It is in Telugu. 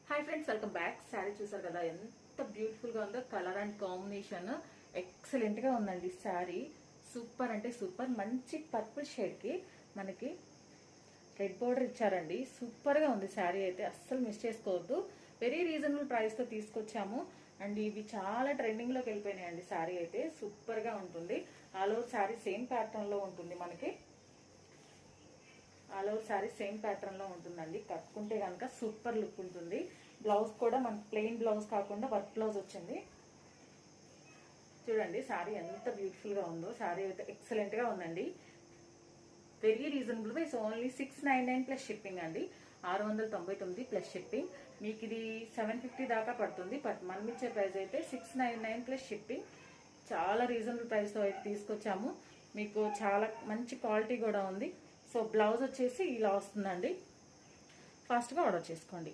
Hi friends, welcome back. Sari చూసారు కదా ఎంత బ్యూటిఫుల్ గా ఉందో. కలర్ అండ్ కాంబినేషన్ ఎక్సలెంట్ గా ఉందండి. శారీ సూపర్ అంటే సూపర్. మంచి పర్పుల్ షేడ్ కి మనకి రెడ్ బోర్డర్ ఇచ్చారండి. సూపర్ గా ఉంది శారీ అయితే, అస్సలు మిస్ చేసుకోవద్దు. వెరీ రీజనబుల్ ప్రైస్ తో తీసుకొచ్చాము అండ్ ఇవి చాలా ట్రెండింగ్ లోకి వెళ్ళిపోయినాయండి. శారీ అయితే సూపర్ గా ఉంటుంది. All over sari same pattern లో ఉంటుంది మనకి. All over sari same pattern లో ఉంటుందండి. కట్టుకుంటే కనుక సూపర్ లుక్ ఉంటుంది. బ్లౌజ్ కూడా మనకి ప్లెయిన్ బ్లౌజ్ కాకుండా వర్క్ బ్లౌజ్ వచ్చింది. చూడండి శారీ ఎంత బ్యూటిఫుల్ గా ఉందో. శారీ అయితే ఎక్సలెంట్ గా ఉందండి. Very reasonable price, only 699 plus shipping అండి. 699 ప్లస్ షిప్పింగ్. మీకు ఇది 750 దాకా పడుతుంది. బట్ మనం ఇచ్చే ప్రైస్ అయితే 699 ప్లస్ షిప్పింగ్. చాలా రీజనబుల్ ప్రైస్ తో అయితే తీసుకొచ్చాము. మీకు చాలా మంచి క్వాలిటీ కూడా ఉంది. సో బ్లౌజ్ వచ్చేసి ఇలా వస్తుందండి. ఫాస్ట్గా ఆర్డర్ చేసుకోండి.